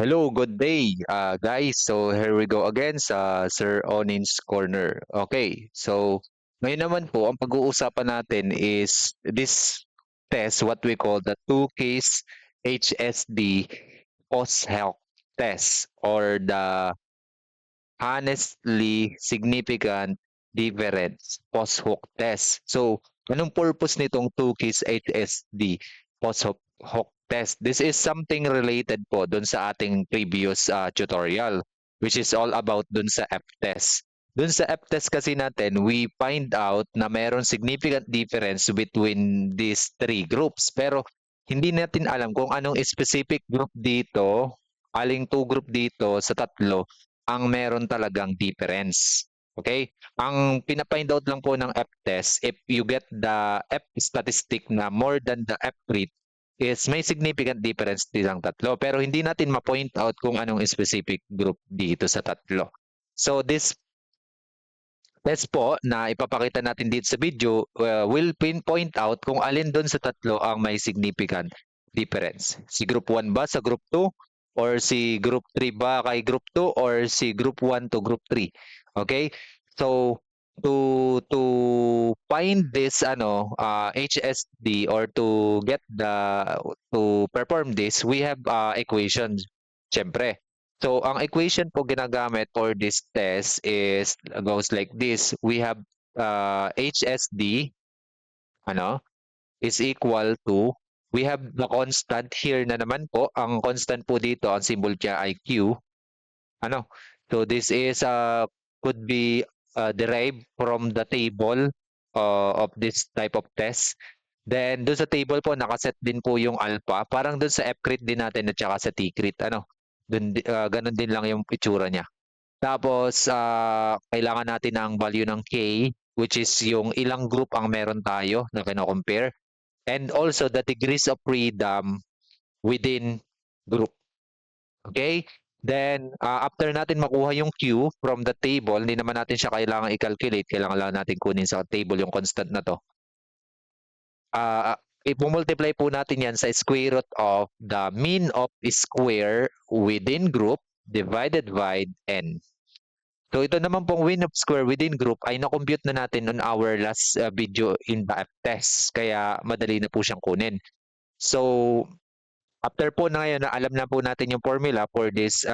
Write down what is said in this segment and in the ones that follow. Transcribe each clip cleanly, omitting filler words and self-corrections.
Hello, good day, guys. So here we go again sa Sir Onin's Corner. Okay, so ngayon naman po, ang pag-uusapan natin is this test, what we call the two-case HSD post-health test or the honestly significant difference post-hook test. So, anong purpose nitong two-case HSD post-hook test? This is something related po dun sa ating previous tutorial, which is all about dun sa F-test. Dun sa F-test kasi natin, we find out na mayroon significant difference between these three groups. Pero hindi natin alam kung anong specific group dito, aling two group dito sa tatlo ang meron talagang difference. Okay? Ang pina-find out lang po ng F-test, if you get the F statistic na more than the F rate, is may significant difference silang tatlo. Pero hindi natin ma-point out kung anong specific group dito sa tatlo. So this test po na ipapakita natin dito sa video will pinpoint out kung alin doon sa tatlo ang may significant difference. Si Group 1 ba sa Group 2? Or si Group 3 ba kay Group 2? Or si Group 1 to Group 3? Okay? So, to find this HSD or to get to perform this, we have equations. Siyempre, so, ang equation po ginagamit for this test is goes like this. We have HSD ano, is equal to, we have the constant here na naman po. Ang constant po dito, ang symbol niya ay Q. Ano? So, this is could be derived from the table of this type of test. Then, doon sa table po, nakaset din po yung alpha. Parang doon sa F-crit din natin at saka sa T-crit. Ano? Ganun din lang yung itsura niya. Tapos, kailangan natin ang value ng K, which is yung ilang group ang meron tayo na kino-compare. And also, the degrees of freedom within group. Okay? Then, after natin makuha yung Q from the table, hindi naman natin siya kailangan i-calculate. Kailangan lang natin kunin sa table yung constant na to. Ipumultiply po natin yan sa square root of the mean of square within group divided by n. So ito naman pong mean of square within group ay na-compute na natin on our last video in the F-test. Kaya madali na po siyang kunin. So after po na ngayon na alam na po natin yung formula for this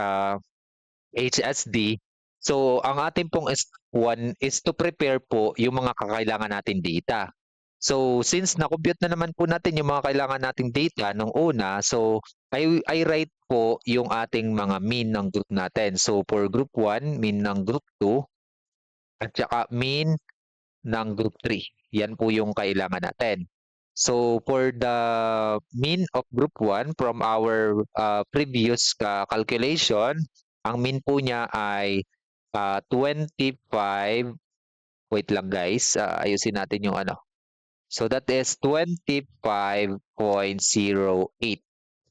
HSD, so ang ating pong one is to prepare po yung mga kakailangan natin data. So, since na-compute na naman po natin yung mga kailangan nating data nung una, so I write po yung ating mga mean ng group natin. So, for group 1, mean ng group 2, at saka mean ng group 3. Yan po yung kailangan natin. So, for the mean of group 1 from our previous calculation, ang mean po niya ay 25. Wait lang guys, ayusin natin yung ano. So that is 25.08.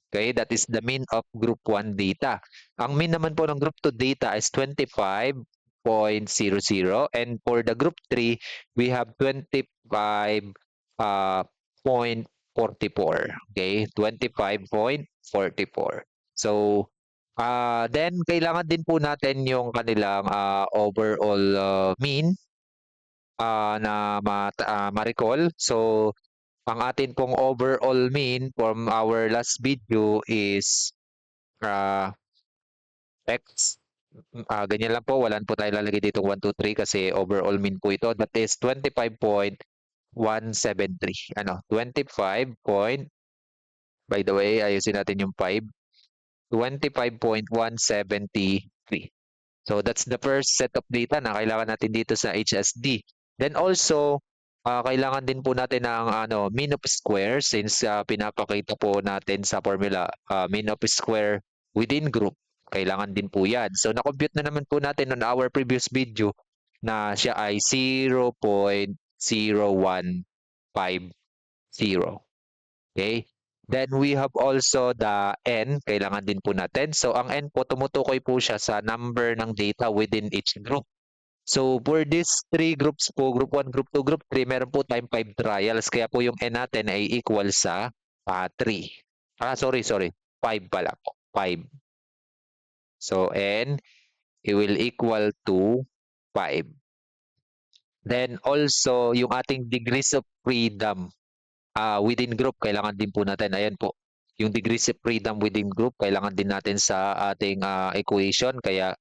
Okay, that is the mean of group 1 data. Ang mean naman po ng group 2 data is 25.00 and for the group 3, we have 25.44. Okay, 25.44. So, then kailangan din po natin yung kanilang overall mean ma-recall. So, ang atin pong overall mean from our last video is X. Ganyan lang po. Wala po tayo lalagay dito 1, 2, 3 kasi overall mean po ito. That is 25.173. Ano? 25 point, by the way, ayusin natin yung 5. 25.173. So that's the first set of data na kailangan natin dito sa HSD. Then also, kailangan din po natin ng mean of square since pinapakita po natin sa formula mean of square within group. Kailangan din po yan. So na-compute na naman po natin on our previous video na siya ay 0.0150. Okay? Then we have also the n, kailangan din po natin. So ang n po, tumutukoy po siya sa number ng data within each group. So for these three groups po, group 1, group 2, group 3, meron po tayong 5 trials. Kaya po yung n natin ay equal sa 3. Sorry, 5 pala po. 5. So n, it will equal to 5. Then also, yung ating degrees of freedom within group, kailangan din po natin. Ayan po, yung degrees of freedom within group, kailangan din natin sa ating equation. Kaya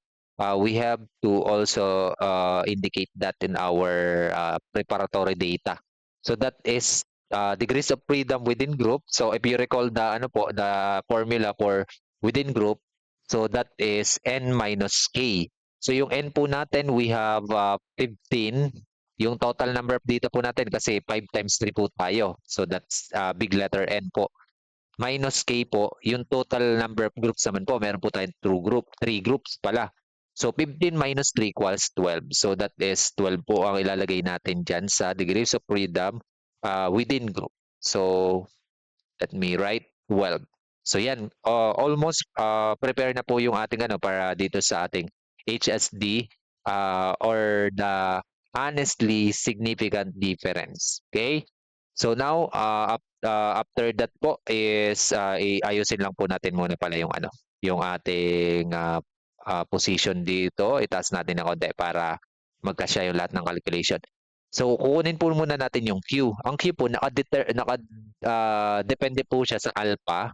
we have to also indicate that in our preparatory data. So that is degrees of freedom within group. So if you recall the ano po, the formula for within group, so that is n minus k. So yung n po natin, we have 15. Yung total number of data po natin kasi 5 times 3 po tayo. So that's big letter N po. Minus K po, yung total number of groups naman po, meron po tayong 3 groups pala. So 15 minus 3 equals 12. So that is 12 po ang ilalagay natin dyan sa degrees of freedom within group. So let me write 12. So yan, almost prepare na po yung ating ano para dito sa ating HSD or the honestly significant difference. Okay? So now, after that po is ayusin lang po natin muna pala yung ano, yung ating position dito. Itaas natin ng konti para magkasya yung lahat ng calculation. So, kukunin po muna natin yung Q. Ang Q po, depende po siya sa alpha.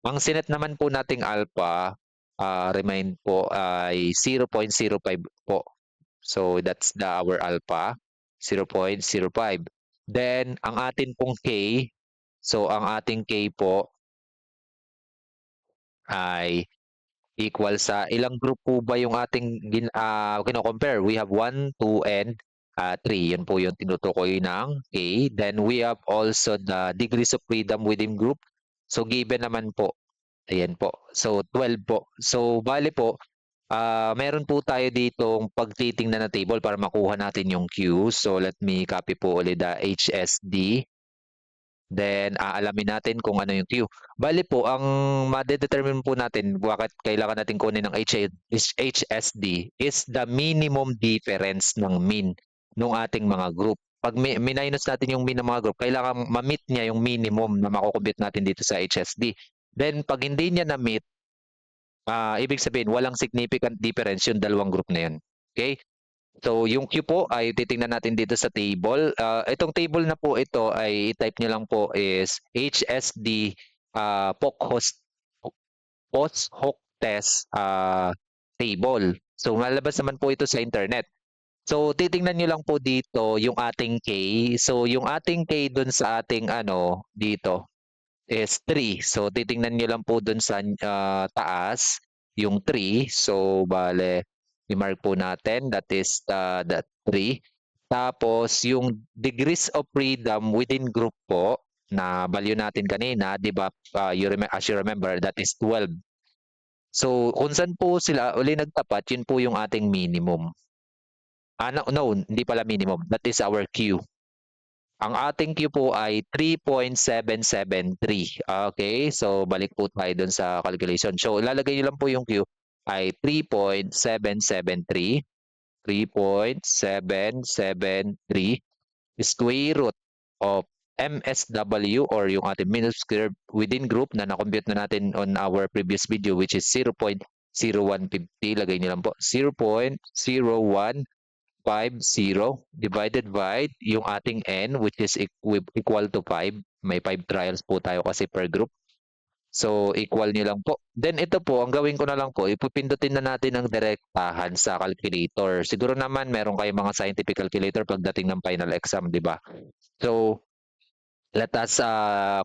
Ang sinet naman po nating alpha, remind po, ay 0.05 po. So, that's our alpha, 0.05. Then, ang atin pong K, so ang ating K po ay equal sa ilang group po ba yung ating kino-compare? We have 1, 2, and 3. Yun po yung tinutukoy ng A. Then we have also the degrees of freedom within group. So given naman po, ayan po. So 12 po. So bali po, meron po tayo ditong pagtitingnan na table para makuha natin yung Q. So let me copy po ulit the HSD. Then, aalamin natin kung ano yung Q. Bali po, ang madedetermine po natin bakit kailangan natin kunin ng HSD is the minimum difference ng mean ng ating mga group. Pag minus natin yung mean ng mga group, kailangan ma-meet niya yung minimum na makukumpute natin dito sa HSD. Then, pag hindi niya na-meet, ibig sabihin, walang significant difference yung dalawang group na yun. Okay? So, yung Q po ay titingnan natin dito sa table. Itong table na po ito ay i-type nyo lang po is HSD post hoc test table. So, malabas naman po ito sa internet. So, titingnan nyo lang po dito yung ating K. So, yung ating K dun sa ating ano dito is 3. So, titingnan nyo lang po dun sa taas, yung 3. So, bale, i-mark po natin, that is that 3. Tapos, yung degrees of freedom within group po, na value natin kanina, di ba, as you remember, that is 12. So, kung saan po sila uli nagtapat, yun po yung ating minimum. No, hindi pala minimum. That is our Q. Ang ating Q po ay 3.773. Okay, so balik po tayo dun sa calculation. So ilalagay nyo lang po yung Q ay 3.773. 3.773 square root of MSW or yung ating minus square within group na na-compute na natin on our previous video which is 0.0150. Lagay nyo lang po 0.0150 divided by yung ating n which is equal to 5. May 5 trials po tayo kasi per group. So, equal nyo lang po. Then ito po, ang gawin ko na lang po, ipipindutin na natin ang direktahan sa calculator. Siguro naman meron kayong mga scientific calculator pagdating ng final exam, di ba? So, let us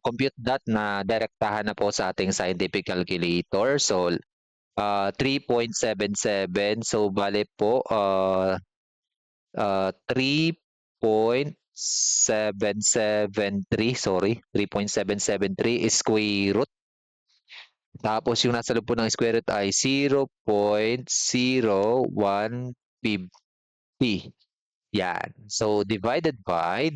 compute that na direktahan na po sa ating scientific calculator. So, 3.77. So, bale po, 3.773, sorry, 3.773 square root. Tapos yung nasa loob po ng square root ay 0.0150. Yan. So, divided by,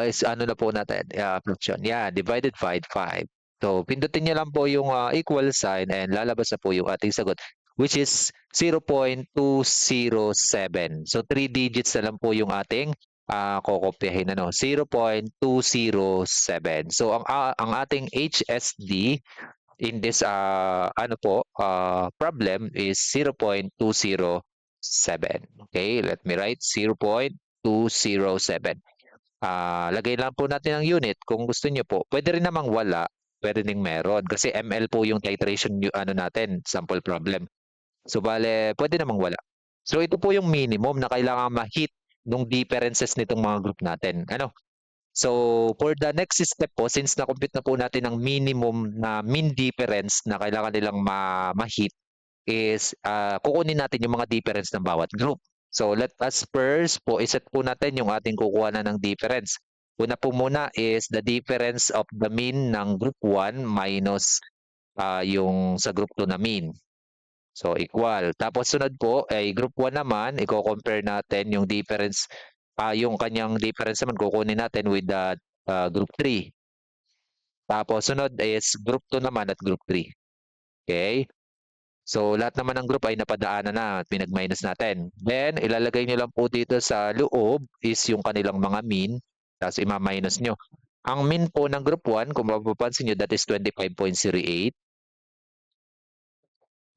is ano na po natin, fraction. Yeah, divided by 5. So, pindutin niyo lang po yung equal sign and lalabas na po yung ating sagot which is 0.207. So, 3 digits na lang po yung ating kokopyahin. 0.207. So, ang ating HSD in this problem is 0.207. Okay, let me write 0.207. Lagay lang po natin ang unit kung gusto niyo po. Pwede rin namang wala, pwede ding meron kasi ml po yung titration natin, sample problem. So bale, pwede namang wala. So ito po yung minimum na kailangan ma-hit nung differences nitong mga group natin. Ano? So for the next step po, since na-compute na po natin ang minimum na mean difference na kailangan nilang ma-hit is kukunin natin yung mga difference ng bawat group. So let us first po iset po natin yung ating kukuha na ng difference. Una po muna is the difference of the mean ng group 1 minus yung sa group 2 na mean. So equal. Tapos sunod po ay group 1 naman, i-compare natin yung difference, yung kanyang difference naman kukunin natin with the group 3. Tapos sunod is group 2 naman at group 3. Okay? So lahat naman ng group ay napadaanan na at pinag-minus natin. Then ilalagay nyo lang po dito sa loob is yung kanilang mga mean, tapos ima-minus nyo. Ang mean po ng group 1, kung mapapansin nyo, that is 25.08.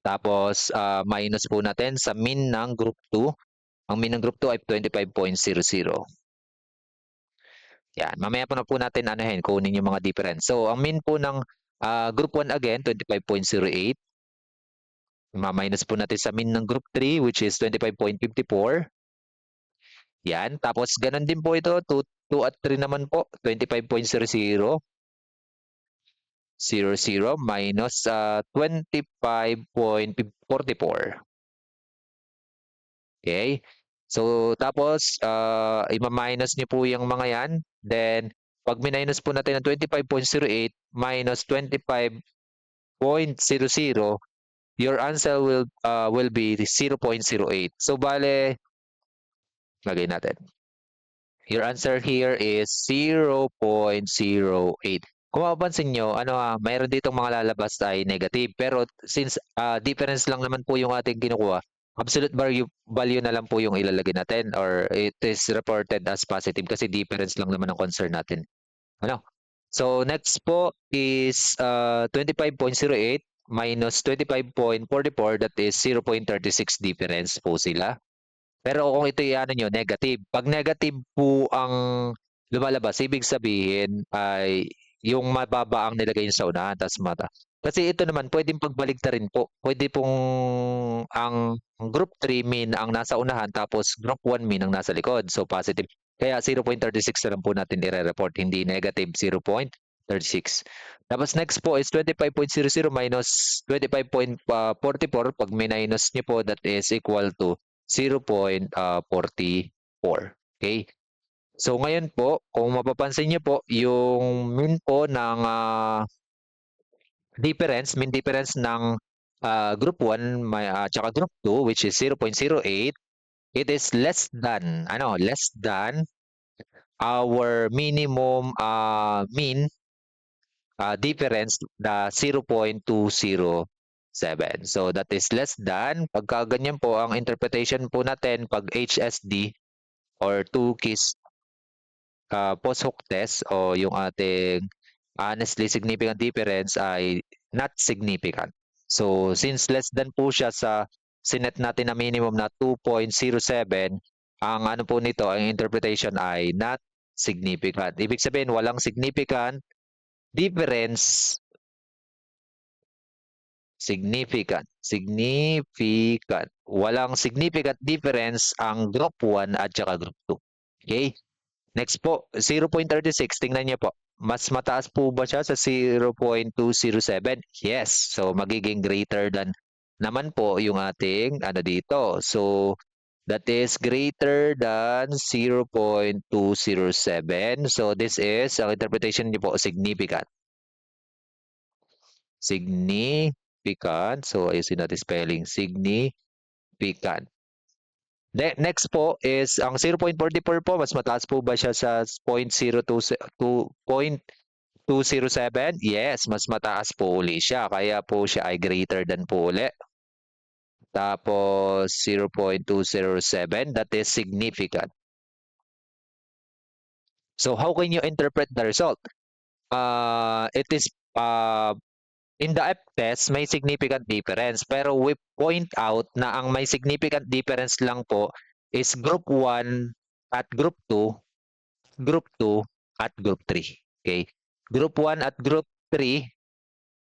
Tapos minus po natin sa mean ng group 2. Ang mean ng group 2 ay 25.00. Yan, mamaya po na po natin kunin yung mga difference. So ang mean po ng group 1 again, 25.08. Ma-minus po natin sa mean ng group 3 which is 25.54. Yan, tapos ganun din po ito, 2 at 3 naman po, 25.00. 00 minus 25.44. Okay? So, tapos, ima-minus niyo po yung mga yan. Then, pag minus po natin ng 25.08 minus 25.00, your answer will be 0.08. So, bale, lagay natin. Your answer here is 0.08. Kung mapapansin nyo, mayroon ditong mga lalabas ay negative. Pero since difference lang naman po yung ating kinukuha, absolute value na lang po yung ilalagay natin or it is reported as positive kasi difference lang naman ang concern natin. Ano? So next po is 25.08 minus 25.44, that is 0.36 difference po sila. Pero kung ito nyo, negative. Pag negative po ang lumalabas, ibig sabihin ay yung mababa ang nilagay nyo sa unahan, tas mata. Kasi ito naman, pwedeng pagbaligtarin po. Pwede pong ang group 3 mean ang nasa unahan, tapos group 1 mean ang nasa likod. So positive. Kaya 0.36 na lang po natin i-report, hindi negative 0.36. Tapos next po is 25.00 minus 25.44. Pag minus nyo po, that is equal to 0.44. Okay? So ngayon po, kung mapapansin niyo po, yung mean po ng mean difference ng group 1 tsaka group 2 which is 0.08, it is less than our minimum mean difference na 0.207. So that is less than, pagka ganyan po ang interpretation po natin pag HSD or Tukey's post-hook test o yung ating honestly significant difference ay not significant. So since less than po siya sa sinet natin na minimum na 2.07, ang po nito, ang interpretation ay not significant. Ibig sabihin walang significant difference, walang significant difference ang group 1 at saka group 2. Okay? Next po, 0.36. Tingnan niyo po. Mas mataas po ba siya sa 0.207? Yes. So, magiging greater than naman po yung ating dito. So, that is greater than 0.207. So, this is, ang interpretation niyo po, significant. Significant. So, ayusin natin spelling. Significant. Next po is ang 0.44 po, mas mataas po ba siya sa 0.207? Yes, mas mataas po uli siya. Kaya po siya ay greater than po uli. Tapos 0.207, that is significant. So how can you interpret the result? It is in the F test, may significant difference. Pero we point out na ang may significant difference lang po is group 1 at group 2, group 2 at group 3. Okay? Group 1 at group 3,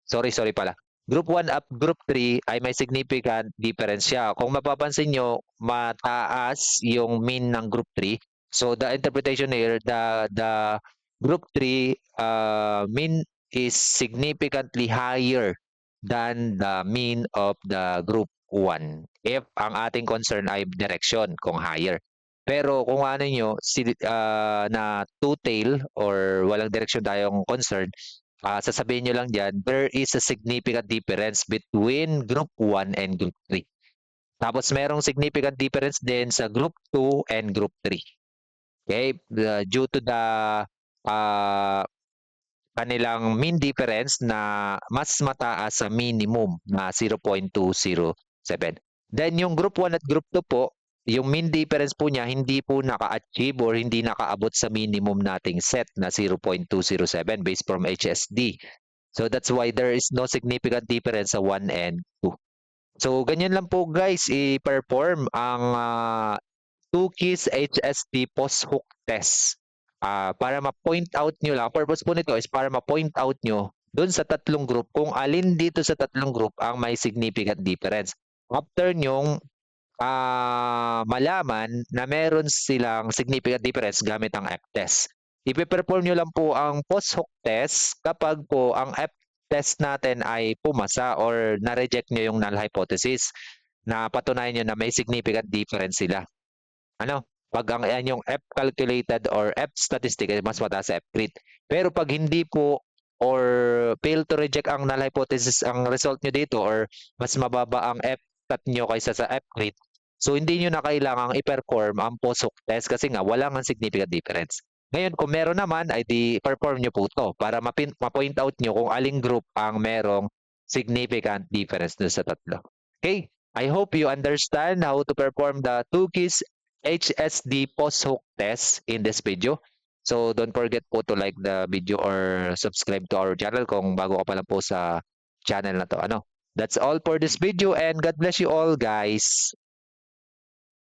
sorry pala. Group 1 at group 3 ay may significant difference siya. Kung mapapansin nyo, mataas yung mean ng group 3. So the interpretation here, the group 3 mean is significantly higher than the mean of the group 1 if ang ating concern ay direction kung higher. Pero kung ano nyo, na two-tail or walang direction tayong concern, sasabihin nyo lang dyan, there is a significant difference between group 1 and group 3. Tapos merong significant difference din sa group 2 and group 3. Okay? Due to the kanilang mean difference na mas mataas sa minimum na 0.207. Then yung group 1 at group 2 po, yung mean difference po niya hindi po naka-achieve or hindi nakaabot sa minimum nating set na 0.207 based from HSD. So that's why there is no significant difference sa 1 and 2. So ganyan lang po guys i-perform ang 2 keys HSD post-hook test. Para ma-point out nyo lang, purpose po nito is para ma-point out nyo doon sa tatlong group kung alin dito sa tatlong group ang may significant difference. After nyong malaman na meron silang significant difference gamit ang F-test. Ipe-perform nyo lang po ang post-hook test kapag po ang F-test natin ay pumasa or na-reject nyo yung null hypothesis na patunayan nyo na may significant difference sila. Ano? Pag ang yung F calculated or F statistic ay mas mataas sa F crit. Pero pag hindi po or fail to reject ang null hypothesis ang result nyo dito or mas mababa ang F stat nyo kaysa sa F crit, so hindi nyo na kailangang i-perform ang post-hook test kasi nga wala nga significant difference. Ngayon, kung meron naman, ay di-perform nyo po ito para ma-point out nyo kung aling group ang merong significant difference dun sa tatlo. Okay? I hope you understand how to perform the 2 keys HSD post-hook test in this video. So don't forget po to like the video or subscribe to our channel kung bago ka pa lang po sa channel na to. That's all for this video and God bless you all guys.